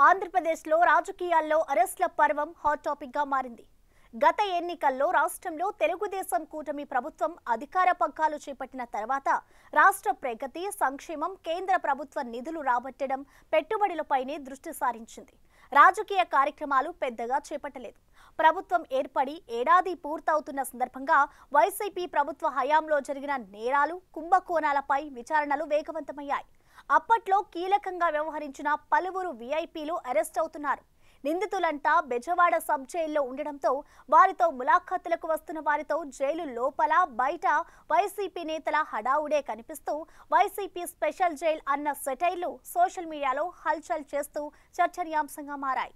ఆంధ్రప్రదేశ్లో రాజకీయాల్లో అరెస్ట్ల పర్వం హాట్ టాపిక్ గా మారింది. గత ఎన్నికల్లో రాష్ట్రంలో తెలుగుదేశం కూటమి ప్రభుత్వం అధికార పగ్గాలు చేపట్టిన తర్వాత రాష్ట్ర ప్రగతి, సంక్షేమం, కేంద్ర ప్రభుత్వ నిధులు రాబట్టడం, పెట్టుబడులపైనే దృష్టి సారించింది. రాజకీయ కార్యక్రమాలు పెద్దగా చేపట్టలేదు. ప్రభుత్వం ఏర్పడి ఏడాది పూర్తవుతున్న సందర్భంగా వైసీపీ ప్రభుత్వ హయాంలో జరిగిన నేరాలు, కుంభకోణాలపై విచారణలు వేగవంతమయ్యాయి. అప్పట్లో కీలకంగా వ్యవహరించిన పలువురు వీఐపీలు అరెస్ట్ అవుతున్నారు. నిందితులంతా బెజవాడ సబ్ జైల్లో ఉండడంతో వారితో ములాఖతులకు వస్తున్న వారితో జైలు లోపల బయట వైసీపీ నేతల హడావుడే కనిపిస్తూ వైసీపీ స్పెషల్ జైల్ అన్న సెటైర్లు సోషల్ మీడియాలో హల్చల్ చేస్తూ చర్చనీయాంశంగా మారాయి.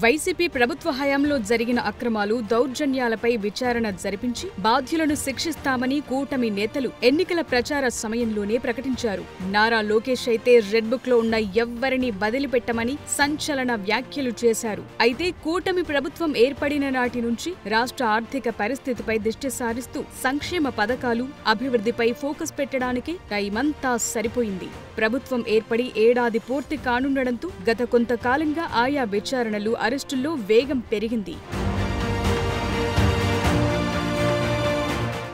వైసీపీ ప్రభుత్వ హయాంలో జరిగిన అక్రమాలు, దౌర్జన్యాలపై విచారణ జరిపించి బాధ్యులను శిక్షిస్తామని కూటమి నేతలు ఎన్నికల ప్రచార సమయంలోనే ప్రకటించారు. నారా లోకేష్ అయితే రెడ్ బుక్ లో ఉన్న ఎవ్వరిని బదిలిపెట్టమని సంచలన వ్యాఖ్యలు చేశారు. అయితే కూటమి ప్రభుత్వం ఏర్పడిన నాటి నుంచి రాష్ట్ర ఆర్థిక పరిస్థితిపై దృష్టి సారిస్తూ సంక్షేమ పథకాలు, అభివృద్ధిపై ఫోకస్ పెట్టడానికి టైమంతా సరిపోయింది. ప్రభుత్వం ఏర్పడి ఏడాది పూర్తి కానుండడంతో గత కొంతకాలంగా ఆయా విచారణలు, అరెస్టుల్లో వేగం పెరిగింది.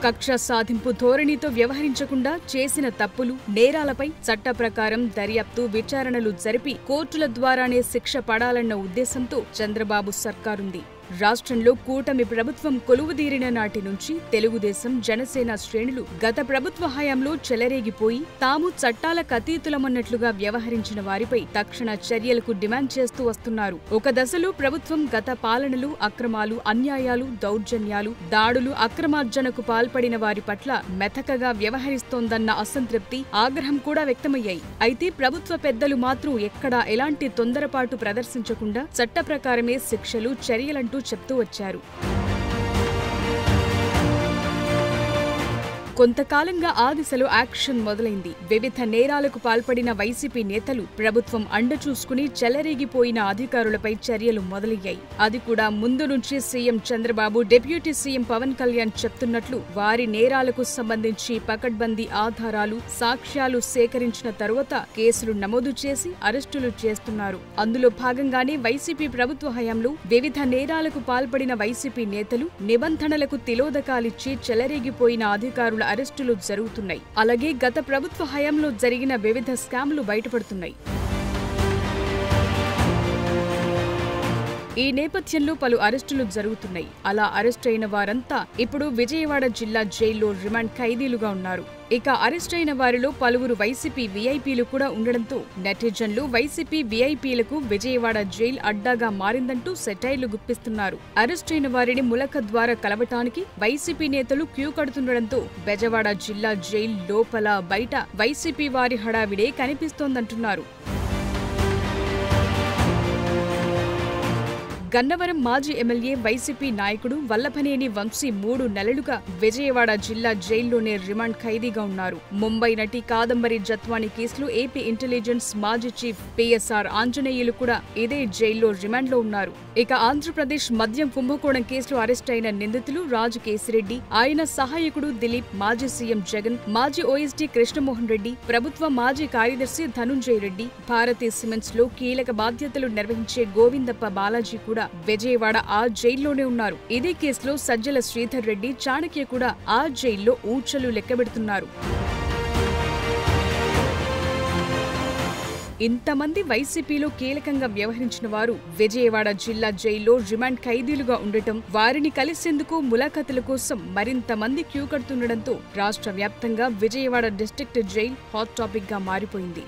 కక్ష సాధింపు ధోరణితో వ్యవహరించకుండా చేసిన తప్పులు, నేరాలపై చట్ట ప్రకారం దర్యాప్తు, విచారణలు జరిపి కోర్టుల ద్వారానే శిక్ష పడాలన్న ఉద్దేశంతో చంద్రబాబు సర్కారుంది. రాష్ట్రంలో కూటమి ప్రభుత్వం కొలువుదీరిన నాటి నుంచి తెలుగుదేశం, జనసేన శ్రేణులు గత ప్రభుత్వ హయాంలో చెలరేగిపోయి తాము చట్టాలకు అతీతులమన్నట్లుగా వ్యవహరించిన వారిపై తక్షణ చర్యలకు డిమాండ్ చేస్తూ వస్తున్నారు. ఒక దశలో ప్రభుత్వం గత పాలనలు, అక్రమాలు, అన్యాయాలు, దౌర్జన్యాలు, దాడులు, అక్రమార్జనకు పాల్పడిన వారి పట్ల మెతకగా వ్యవహరిస్తోందన్న అసంతృప్తి, ఆగ్రహం కూడా వ్యక్తమయ్యాయి. అయితే ప్రభుత్వ పెద్దలు మాత్రం ఎక్కడా ఎలాంటి తొందరపాటు ప్రదర్శించకుండా చట్ట ప్రకారమే శిక్షలు, చర్యలంటూ చెప్తూ వచ్చారు. కొంతకాలంగా ఆ దిశలో యాక్షన్ మొదలైంది. వివిధ నేరాలకు పాల్పడిన వైసీపీ నేతలు ప్రభుత్వం అండ చూసుకుని చెలరేగిపోయిన అధికారులపై చర్యలు మొదలయ్యాయి. అది కూడా ముందు నుంచి CM Chandrababu, deputy CM Pawan Kalyan చెప్తున్నట్లు వారి నేరాలకు సంబంధించి పకడ్బందీ ఆధారాలు, సాక్ష్యాలు సేకరించిన తరువాత కేసులు నమోదు చేసి అరెస్టులు చేస్తున్నారు. అందులో భాగంగానే వైసీపీ ప్రభుత్వ హయాంలో వివిధ నేరాలకు పాల్పడిన వైసీపీ నేతలు నిబంధనలకు తిలోదకాలిచ్చి చెలరేగిపోయిన అధికారుల అరెస్టులు జరుగుతున్నాయి. అలాగే గత ప్రభుత్వ హయాంలో జరిగిన వివిధ స్కామ్లు బయటపడుతున్నాయి. ఈ నేపథ్యంలో పలు అరెస్టులు జరుగుతున్నాయి. అలా అరెస్ట్ అయిన వారంతా ఇప్పుడు విజయవాడ జిల్లా జైల్లో రిమాండ్ ఖైదీలుగా ఉన్నారు. ఇక అరెస్ట్ అయిన వారిలో పలువురు వైసీపీ వీఐపీలు కూడా ఉండడంతో నెటిజన్లు వైసీపీ వీఐపీలకు విజయవాడ జైల్ అడ్డాగా మారిందంటూ సెటైర్లు గుప్పిస్తున్నారు. అరెస్ట్ అయిన వారిని ములక ద్వారా కలవటానికి వైసీపీ నేతలు క్యూ కడుతుండడంతో బెజవాడ జిల్లా జైల్ లోపల బయట వైసీపీ వారి హడావిడే కనిపిస్తోందంటున్నారు. గన్నవరం మాజీ ఎమ్మెల్యే, వైసీపీ నాయకుడు వల్లభనేని వంశీ 3 నెలలుగా విజయవాడ జిల్లా జైల్లోనే రిమాండ్ ఖైదీగా ఉన్నారు. ముంబై నటి కాదంబరి జత్వాని కేసులో ఏపీ ఇంటెలిజెన్స్ మాజీ చీఫ్ పిఎస్ఆర్ ఆంజనేయులు కూడా ఇదే జైల్లో రిమాండ్లో ఉన్నారు. ఇక ఆంధ్రప్రదేశ్ మద్యం కుంభకోణం కేసులో అరెస్ట్ అయిన నిందితులు రాజకేశిరెడ్డి, ఆయన సహాయకుడు దిలీప్, మాజీ సీఎం జగన్, మాజీ ఓఎస్డీ కృష్ణమోహన్ రెడ్డి, ప్రభుత్వ మాజీ కార్యదర్శి ధనుంజయ రెడ్డి, భారతీ సిమెంట్స్ లో కీలక బాధ్యతలు నిర్వహించే గోవిందప్ప బాలాజీ కూడా విజయవాడ ఆ జైల్లోనే ఉన్నారు. ఇదే కేసులో సజ్జల శ్రీధర్ రెడ్డి, చాణక్య కూడా ఆ జైల్లో ఊచలు లెక్కబెడుతున్నారు. ఇంతమంది వైసీపీలో కీలకంగా వ్యవహరించిన వారు విజయవాడ జిల్లా జైల్లో రిమాండ్ ఖైదీలుగా ఉండటం, వారిని కలిసేందుకు ములాఖతుల కోసం మరింత మంది క్యూ కడుతుండటంతో రాష్ట్ర వ్యాప్తంగా Vijayawada district jail hot topic గా మారిపోయింది.